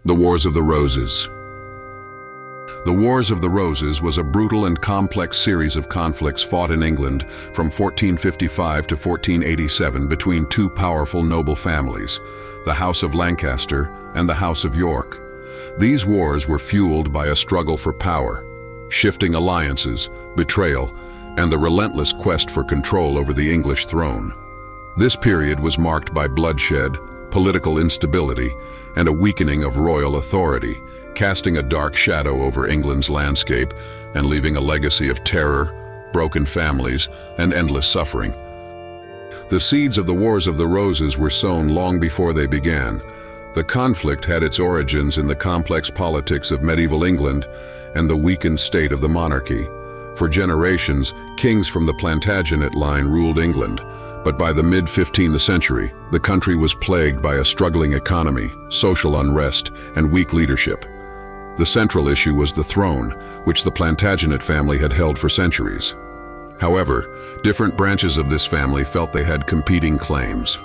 The Wars of the Roses. The Wars of the Roses was a brutal and complex series of conflicts fought in England from 1455 to 1487 between two powerful noble families, the House of Lancaster and the House of York. These wars were fueled by a struggle for power, shifting alliances, betrayal, and the relentless quest for control over the English throne. This period was marked by bloodshed, political instability, and a weakening of royal authority, casting a dark shadow over England's landscape and leaving a legacy of terror, broken families, and endless suffering. The seeds of the Wars of the Roses were sown long before they began. The conflict had its origins in the complex politics of medieval England and the weakened state of the monarchy. For generations, kings from the Plantagenet line ruled England, but by the mid-15th century, the country was plagued by a struggling economy, social unrest, and weak leadership. The central issue was the throne, which the Plantagenet family had held for centuries. However, different branches of this family felt they had competing claims.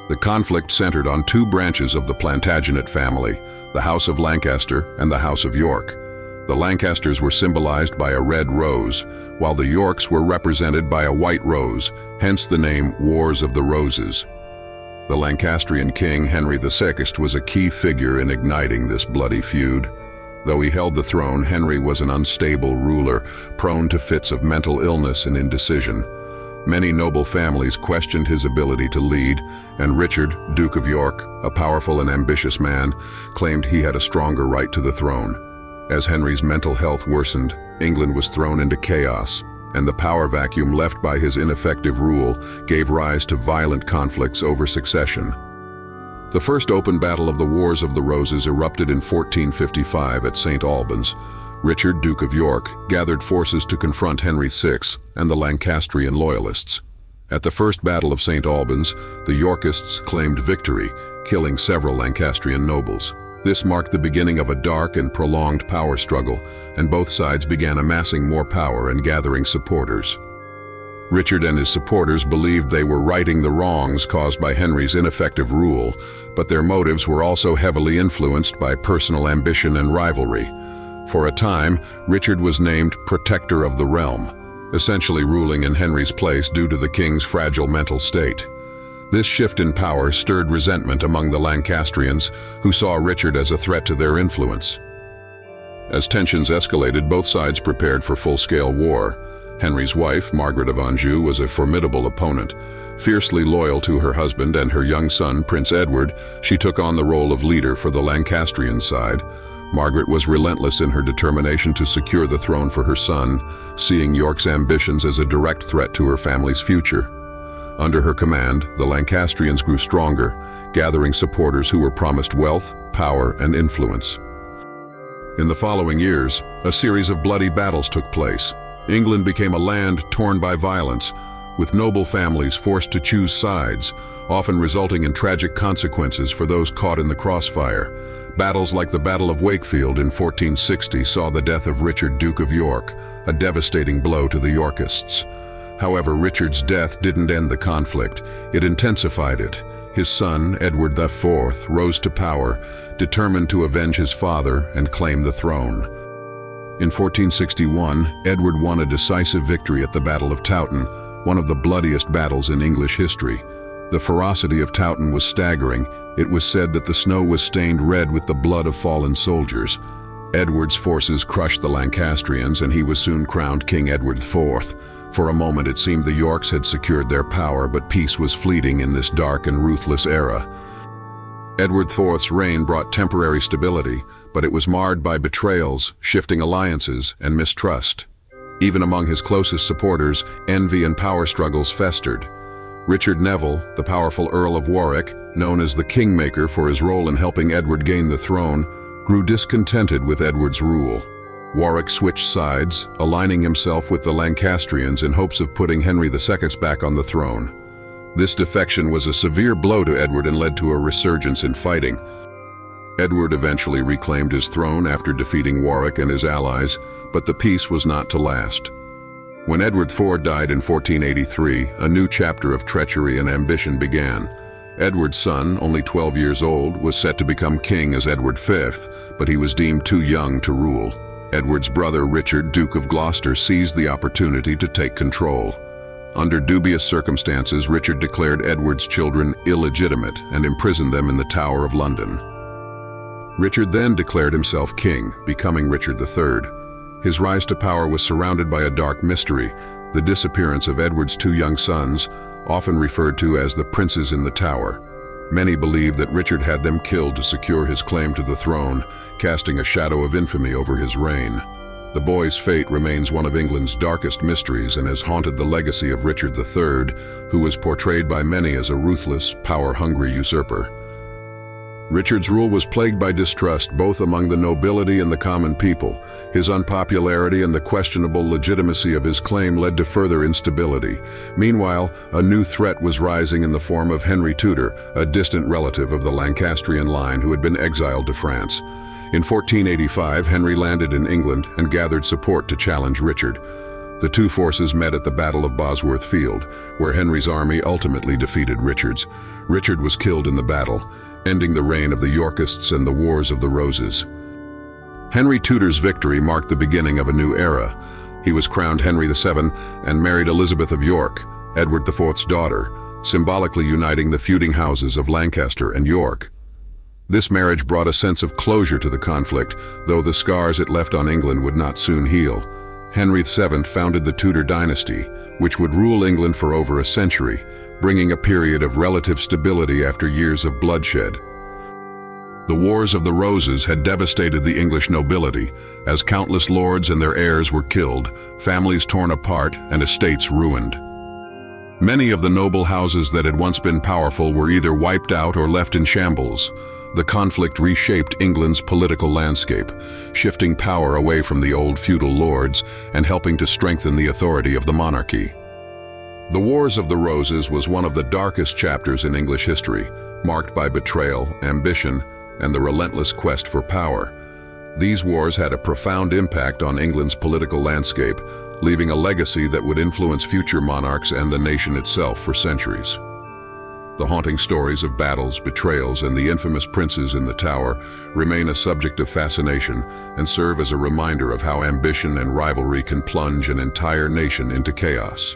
The conflict centered on two branches of the Plantagenet family, the House of Lancaster and the House of York. The Lancasters were symbolized by a red rose, while the Yorks were represented by a white rose, hence the name Wars of the Roses. The Lancastrian king Henry II was a key figure in igniting this bloody feud. Though he held the throne, Henry was an unstable ruler, prone to fits of mental illness and indecision. Many noble families questioned his ability to lead, and Richard, Duke of York, a powerful and ambitious man, claimed he had a stronger right to the throne. As Henry's mental health worsened, England was thrown into chaos, and the power vacuum left by his ineffective rule gave rise to violent conflicts over succession. The first open battle of the Wars of the Roses erupted in 1455 at St. Albans. Richard, Duke of York, gathered forces to confront Henry VI and the Lancastrian loyalists. At the First Battle of St. Albans, the Yorkists claimed victory, killing several Lancastrian nobles. This marked the beginning of a dark and prolonged power struggle, and both sides began amassing more power and gathering supporters. Richard and his supporters believed they were righting the wrongs caused by Henry's ineffective rule, but their motives were also heavily influenced by personal ambition and rivalry. For a time, Richard was named Protector of the Realm, essentially ruling in Henry's place due to the king's fragile mental state. This shift in power stirred resentment among the Lancastrians, who saw Richard as a threat to their influence. As tensions escalated, both sides prepared for full-scale war. Henry's wife, Margaret of Anjou, was a formidable opponent. Fiercely loyal to her husband and her young son, Prince Edward, she took on the role of leader for the Lancastrian side. Margaret was relentless in her determination to secure the throne for her son, seeing York's ambitions as a direct threat to her family's future. Under her command, the Lancastrians grew stronger, gathering supporters who were promised wealth, power, and influence. In the following years, a series of bloody battles took place. England became a land torn by violence, with noble families forced to choose sides, often resulting in tragic consequences for those caught in the crossfire. Battles like the Battle of Wakefield in 1460 saw the death of Richard, Duke of York, a devastating blow to the Yorkists. However, Richard's death didn't end the conflict, it intensified it. His son, Edward IV, rose to power, determined to avenge his father and claim the throne. In 1461, Edward won a decisive victory at the Battle of Towton, one of the bloodiest battles in English history. The ferocity of Towton was staggering. It was said that the snow was stained red with the blood of fallen soldiers. Edward's forces crushed the Lancastrians, and he was soon crowned King Edward IV. For a moment it seemed the Yorks had secured their power, but peace was fleeting in this dark and ruthless era. Edward IV's reign brought temporary stability, but it was marred by betrayals, shifting alliances, and mistrust. Even among his closest supporters, envy and power struggles festered. Richard Neville, the powerful Earl of Warwick, known as the Kingmaker for his role in helping Edward gain the throne, grew discontented with Edward's rule. Warwick switched sides, aligning himself with the Lancastrians in hopes of putting Henry II's back on the throne. This defection was a severe blow to Edward and led to a resurgence in fighting. Edward eventually reclaimed his throne after defeating Warwick and his allies, but the peace was not to last. When Edward IV died in 1483, a new chapter of treachery and ambition began. Edward's son, only 12 years old, was set to become king as Edward V, but he was deemed too young to rule. Edward's brother Richard, Duke of Gloucester, seized the opportunity to take control. Under dubious circumstances, Richard declared Edward's children illegitimate and imprisoned them in the Tower of London. Richard then declared himself king, becoming Richard III. His rise to power was surrounded by a dark mystery, the disappearance of Edward's two young sons, often referred to as the princes in the Tower. Many believe that Richard had them killed to secure his claim to the throne, casting a shadow of infamy over his reign. The boy's fate remains one of England's darkest mysteries and has haunted the legacy of Richard III, who was portrayed by many as a ruthless, power-hungry usurper. Richard's rule was plagued by distrust both among the nobility and the common people. His unpopularity and the questionable legitimacy of his claim led to further instability. Meanwhile, a new threat was rising in the form of Henry Tudor, a distant relative of the Lancastrian line who had been exiled to France. In 1485, Henry landed in England and gathered support to challenge Richard. The two forces met at the Battle of Bosworth Field, where Henry's army ultimately defeated Richard's. Richard was killed in the battle, ending the reign of the Yorkists and the Wars of the Roses. Henry Tudor's victory marked the beginning of a new era. He was crowned Henry VII and married Elizabeth of York, Edward IV's daughter, symbolically uniting the feuding houses of Lancaster and York. This marriage brought a sense of closure to the conflict, though the scars it left on England would not soon heal. Henry VII founded the Tudor dynasty, which would rule England for over a century, bringing a period of relative stability after years of bloodshed. The Wars of the Roses had devastated the English nobility, as countless lords and their heirs were killed, families torn apart, and estates ruined. Many of the noble houses that had once been powerful were either wiped out or left in shambles. The conflict reshaped England's political landscape, shifting power away from the old feudal lords and helping to strengthen the authority of the monarchy. The Wars of the Roses was one of the darkest chapters in English history, marked by betrayal, ambition, and the relentless quest for power. These wars had a profound impact on England's political landscape, leaving a legacy that would influence future monarchs and the nation itself for centuries. The haunting stories of battles, betrayals, and the infamous princes in the Tower remain a subject of fascination and serve as a reminder of how ambition and rivalry can plunge an entire nation into chaos.